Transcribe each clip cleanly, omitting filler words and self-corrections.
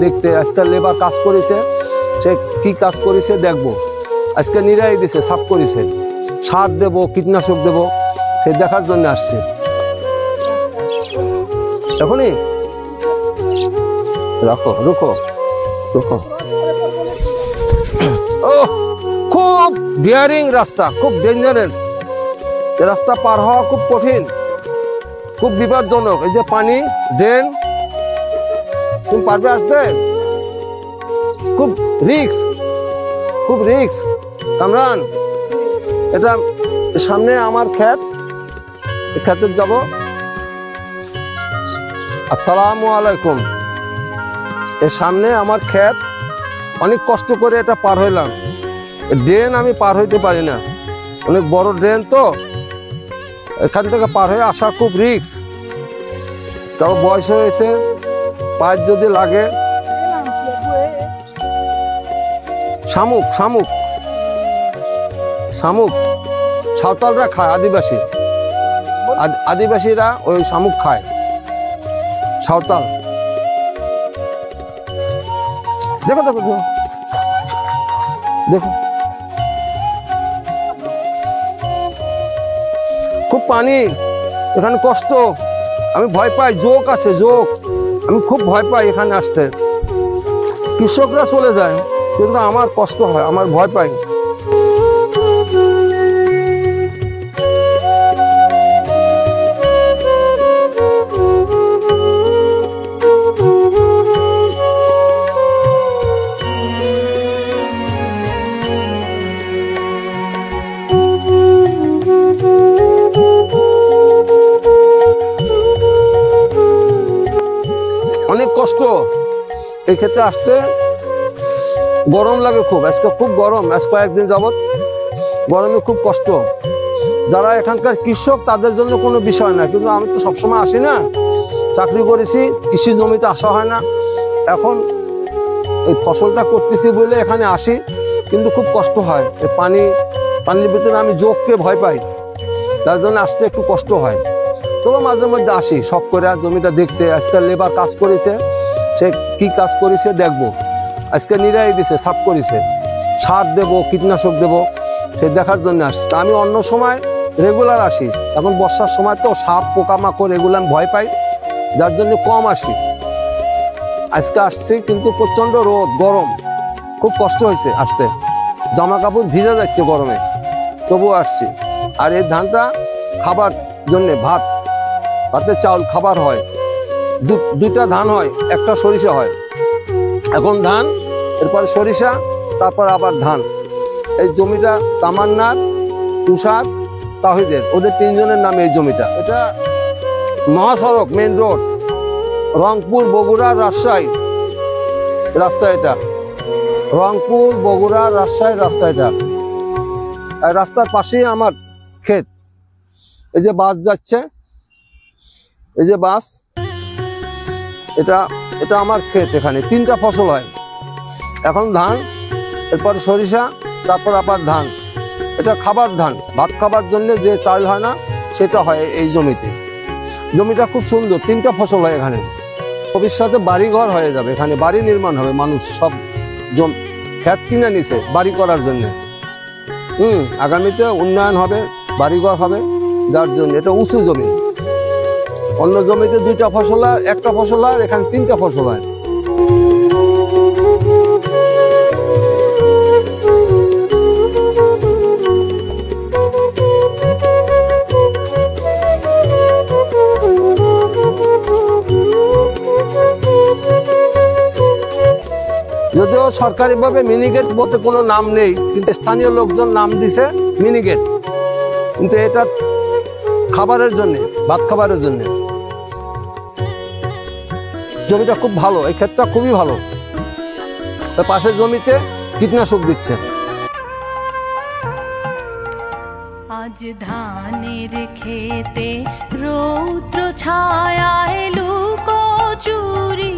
দেখতে। আজকে লেবার কাজ করেছে, সে কি কাজ করেছে দেখবো। আজকে নিরাই দিছে, সাফ করেছে, সার দেব, কীটনাশক দেব, সে দেখার জন্য আসছে। এখনই রাখো, রুকো রুকো। ও খুব ডিয়ারিং রাস্তা, খুব ডেঞ্জারাস রাস্তা, পার হওয়া খুব কঠিন, খুব বিপজ্জনক। এই যে পানি, ড্রেন, তুমি পারবে আসতে? খুব রিস্ক, খুব রিস্ক। কামরান, এটা সামনে আমার ক্ষেত, ক্ষেতে যাব। আসসালামু আলাইকুম। এর সামনে আমার ক্ষেত, অনেক কষ্ট করে এটা পার হইলাম। ড্রেন আমি পার হইতে পারি না, অনেক বড় ড্রেন তো, এখান থেকে পার হয়ে আসা খুব রিস্ক। তাও বয়স হয়েছে, পায়ের যদি লাগে। শামুক, শামুক, শামুক সাঁওতালরা খায়, আদিবাসী, আদিবাসীরা ওই শামুক খায়, সাঁওতাল। দেখো দেখো দেখো দেখো, খুব পানি, এখানে কষ্ট, আমি ভয় পাই। জোক আছে, জোক, আমি খুব ভয় পাই এখানে আসতে। কৃষকরা চলে যায়, কিন্তু আমার কষ্ট হয়, আমার ভয় পাই। অনেক কষ্ট এই ক্ষেত্রে আসতে। গরম লাগে খুব, আজকে খুব গরম, আজ কয়েকদিন যাবৎ গরমে খুব কষ্ট। যারা এখানকার কৃষক তাদের জন্য কোনো বিষয় না, কিন্তু আমি তো সবসময় আসি না, চাকরি করেছি, কৃষি জমিতে আসা হয় না। এখন এই ফসলটা করতেছি বলে এখানে আসি, কিন্তু খুব কষ্ট হয়। এই পানির ভিতরে আমি জোককে ভয় পাই, তার জন্য আসতে একটু কষ্ট হয়। তবে মাঝে মধ্যে আসি শখ করে জমিটা দেখতে। আজকে লেবার কাজ করেছে, সে কি কাজ করেছে দেখবো। আজকে নিরাই দিছে, সাফ করেছে, সার দেব, কীটনাশক দেব, সে দেখার জন্য আসছে। আমি অন্য সময় রেগুলার আসি, এখন বর্ষার সময় তো সাপ পোকামাকড় এগুলো আমি ভয় পাই, যার জন্য কম আসি। আজকে আসছি, কিন্তু প্রচন্ড রোদ, গরম, খুব কষ্ট হয়েছে আসতে, জামা কাপড় ভিজে যাচ্ছে গরমে, তবুও আসছি। আর এই ধানটা খাবার জন্য, ভাতের চাউল খাবার হয়, দুইটা ধান হয়, একটা সরিষা হয়। এখন ধান, এরপরে সরিষা, তারপর আবার ধান। এই জমিটা তামান্নার, তুষার, তাহিদের, ওদের তিনজনের নামে এই জমিটা। এটা মহাসড়ক, মেন রোড, রংপুর, বগুড়া, রাজশাহী রাস্তা। এটা রংপুর, বগুড়া, রাজশাহী রাস্তা। এটা রাস্তার পাশেই আমার ক্ষেত। এই যে বাস যাচ্ছে, এই যে বাস, এটা আমার ক্ষেত। এখানে 3টা ফসল হয়, এখন ধান, এরপর সরিষা, তারপর আবার ধান। এটা খাবার ধান, ভাত খাবার জন্য যে চাল হয় না, সেটা হয় এই জমিতে। জমিটা খুব সুন্দর, 3টা ফসল হয় এখানে। ভবিষ্যতে বাড়িঘর হয়ে যাবে, এখানে বাড়ি নির্মাণ হবে, মানুষ সব ক্ষেত কিনে নিছে বাড়ি করার জন্য। আগামীতে উন্নয়ন হবে, বাড়িঘর হবে, যার জন্য এটা উঁচু জমি। অন্য জমিতে 2টা ফসল হয়, একটা ফসল হয়, এখানে 3টা ফসল হয়। যদিও সরকারিভাবে মিনিগেট বলতে কোনো নাম নেই, কিন্তু স্থানীয় লোকজন নাম দিছে মিনিগেট, কিন্তু এটা খাবারের জন্য, ভাত খাবারের জন্য। জমিটা খুব ভালো, এই ক্ষেতটা খুবই ভালো। পাশের জমিতে কীটনাশক দিচ্ছে। আজ ধানের খেতে রৌদ্র ছায়ায় লুকোচুরি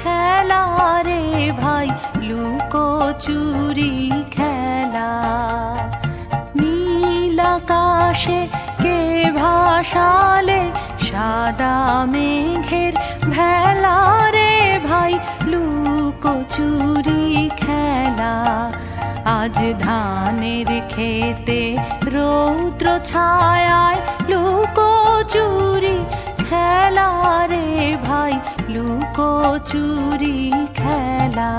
খেলা রে ভাই, লুকোচুরি খেলা। নীল আকাশে কে ভাসালে সাদা মেঘের ভেলা রে ভাই, লুক লুকোচুরি খেলা। আজ ধানের খেতে রৌদ্র ছায়ায় লুকোচুরি খেলা রে ভাই, লুকোচুরি খেলা।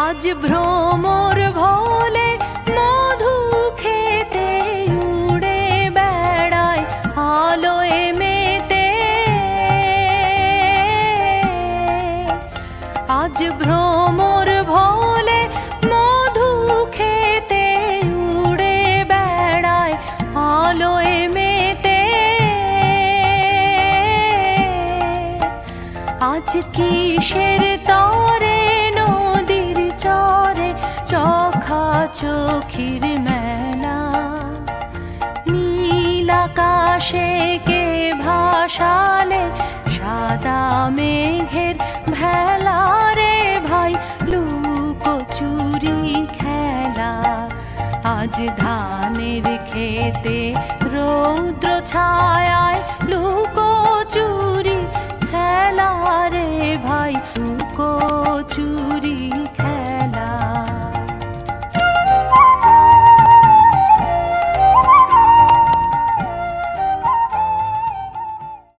আজ ভ্রমর ভোলে মধু খেতে উড়ে বেড়ায় আলোয় মেতে। আজ ভ্রমর ভোলে মধু খেতে উড়ে বেড়ায় আলোয় মেতে। আজ কিসের তরে নদীর চরে চোখা চোখির মেলা। নীল আকাশে কে ভাসালে সাদা মেঘের ভেলা রে ভাই, লুকোচুরি খেলা। আজ ধানের খেতে রৌদ্র ছায়ায় লুকোচুরি খেলা রে ভাই, লুকোচুরি।